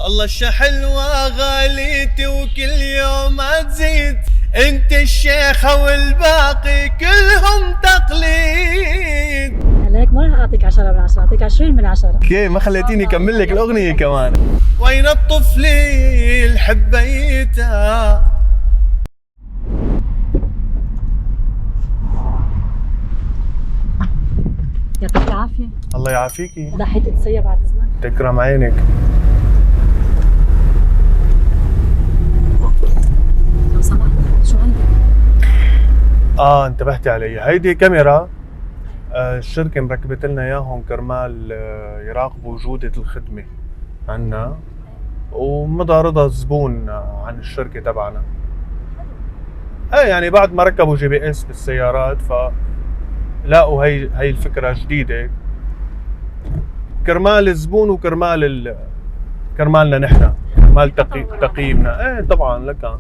الله الشحلوة غاليتي وكل يوم تزيد، انت الشيخة والباقي كلهم تقليد. عليك ما راح اعطيك 10 من 10، اعطيك 20 من 10. اوكي ما خليتيني اكمل لك الاغنية كمان. وين الطفل الحبيته. يعطيك العافية. الله يعافيكي. ضحيت اتسيا بعد اذنك. تكرم عينك. لو سمحت شو عندك؟ انتبهتي علي. هيدي كاميرا الشركة مركبت لنا اياهم كرمال يراقبوا جودة الخدمة عنا ومدى رضا الزبون عن الشركة تبعنا. يعني بعد ما ركبوا GPS بالسيارات فلاقوا هي الفكرة جديدة كرمال الزبون وكرمال كرمالنا نحن، كرمال تقييمنا. طبعا لك.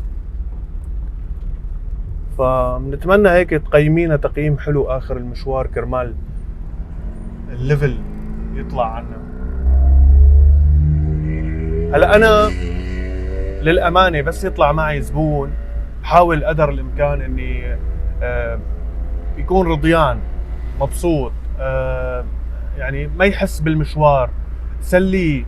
فبنتمنى هيك تقيمينا تقييم حلو اخر المشوار كرمال الليفل يطلع عنا. هلا انا للامانه بس يطلع معي زبون بحاول قدر الامكان اني يكون رضيان مبسوط، يعني ما يحس بالمشوار، سليه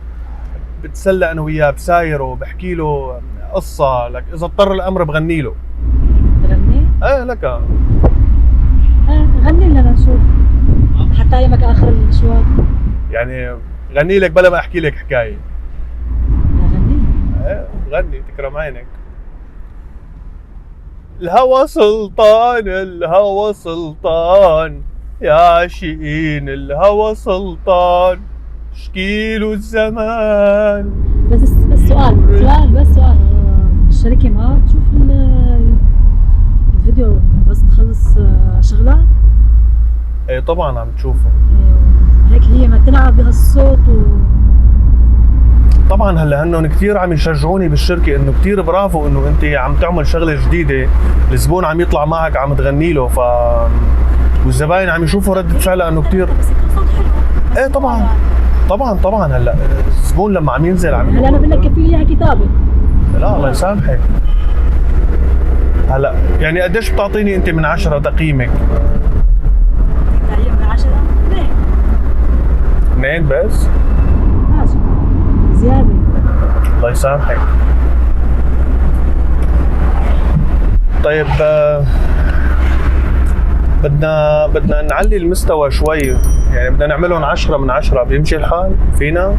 بتسلى انا وياه، بسايره، بحكي له قصه، لك اذا اضطر الامر بغني له. تغني؟ لك. غني لنا نشوف حتى يمك اخر المشوار. يعني غني لك بلا ما احكي لك حكايه. غني. غني تكرم عينك. الهوى سلطان الهوى سلطان يا عاشقين الهوى سلطان شكيله الزمان. بس سؤال الشركة ما تشوف الفيديو بس تخلص شغلات؟ ايه طبعا عم تشوفه. هيك هي ما تلعب بهالصوت طبعا هلا هنن كثير عم يشجعوني بالشركه انه كثير برافو انه انت عم تعمل شغله جديده، الزبون عم يطلع معك عم تغني له، والزباين عم يشوفوا ردة فعلها انه كثير. صوت حلو. طبعا هلا الزبون لما عم ينزل عم هلا انا بدي لك كفي لي اياها كتابه. لا الله يسامحك. هلا يعني قديش بتعطيني انت من 10 تقييمك؟ تقييم من 10؟ 2 بس؟ ماشي زياده. الله يسامحك. طيب بدنا نعلي المستوى شوي، يعني بدنا نعملهم 10 من 10. بيمشي الحال فينا؟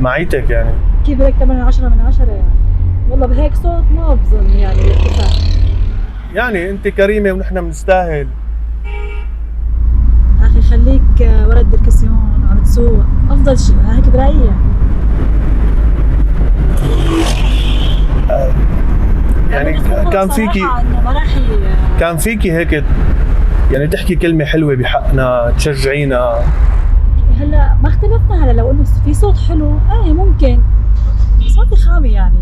معيتك يعني. كيف بدك تعمل 10 من 10 يعني؟ والله بهيك صوت ما بظن يعني ارتفاع. يعني انت كريمه ونحن بنستاهل. اخي خليك ورا الدركسيون عم تسوق افضل شيء هيك بريح. يعني كان فيكي هيك يعني تحكي كلمه حلوه بحقنا تشجعينا. هلا ما اختلفنا. هلا لو انه في صوت حلو ممكن، بس ما في خامه يعني.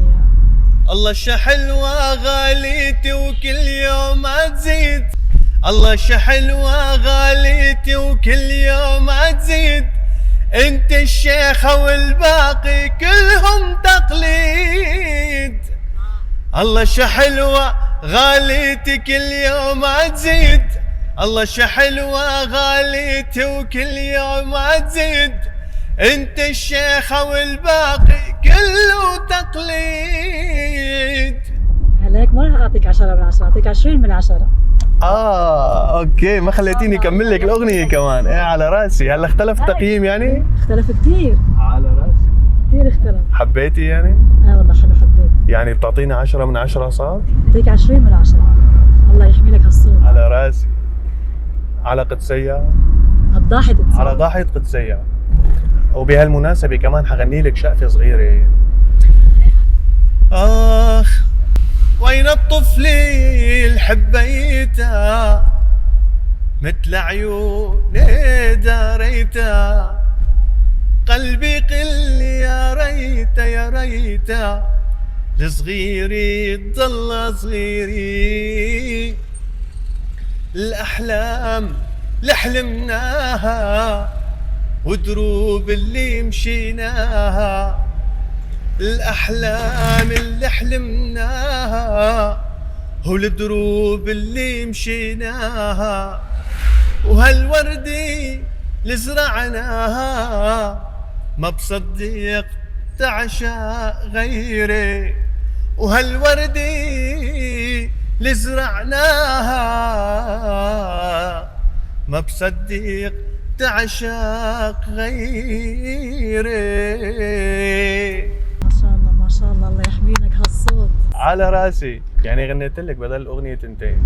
الله الشحلوة غاليتي وكل يوم تزيد، الله الشحلوة غاليتي وكل يوم تزيد، انت الشيخة والباقي كلهم تقليد. الله الشحلوة غاليتي كل يوم تزيد، الله الشحلوة غاليتي وكل يوم تزيد، انت الشيخة والباقي كله تقليد. عليك ما راح اعطيك 10 من 10، اعطيك 20 من 10. اوكي ما خليتيني اكمل لك الاغنية كمان. على راسي. هلا اختلف التقييم يعني؟ اختلف كثير. على راسي. كثير اختلف. حبيتي يعني؟ والله حلو حبيت. يعني بتعطيني 10 من 10 صار؟ اعطيك 20 من 10. الله يحمي لك هالصوت. على راسي. على قدسية. الضاحية تتصور. على ضاحية قدسية. وبهالمناسبة كمان حغني لك شقفة صغيرة. وين الطفل الحبيته مثل عيوني داريته، قلبي قل يا ريته يا ريته، لصغيري تضل صغيري، الأحلام اللي حلمناها ودروب اللي مشيناها الأحلام اللي حلمناها والدروب اللي مشيناها وهالوردي اللي زرعناها ما بصدق تعشق غيري وهالوردي اللي زرعناها ما بصدق تعشق غيري. ما شاء الله ما شاء الله، الله يحمينك هالصوت. على راسي، يعني غنيت لك بدل الاغنيه تنتين،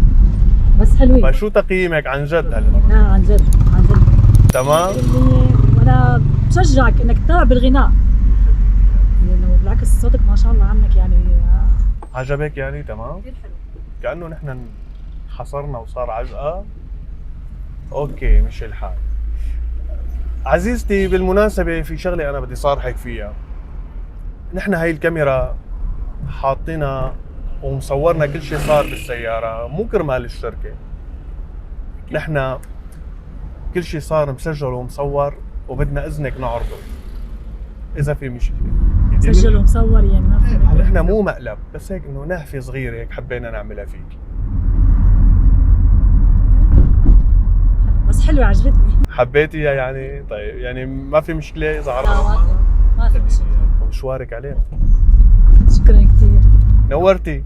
بس حلوين. فشو تقييمك عن جد هالمره؟ لا عن جد عن جد تمام. وانا بشجعك انك تتابع بالغناء، لانه بالعكس صوتك ما شاء الله عنك يعني عجبك يعني؟ تمام. كثير حلو. كانه نحن حصرنا وصار عجقه. اوكي مش الحال. عزيزتي بالمناسبه في شغله انا بدي صارحك فيها. نحن هاي الكاميرا حاطينها ومصورنا كل شيء صار بالسياره مو كرمال الشركه، نحن كل شيء صار مسجل ومصور وبدنا اذنك نعرضه اذا في مشكله. سجل ومصور يعني ما في. نحن مو مقلب، بس هيك انه نهفه صغيره هيك حبينا نعملها فيك. بس حلوة عجبتني. حبيتيها يعني؟ طيب يعني ما في مشكله اذا لا عرضنا ما في مشكلة. مشوارك علينا. شكرا كثير. نورتي.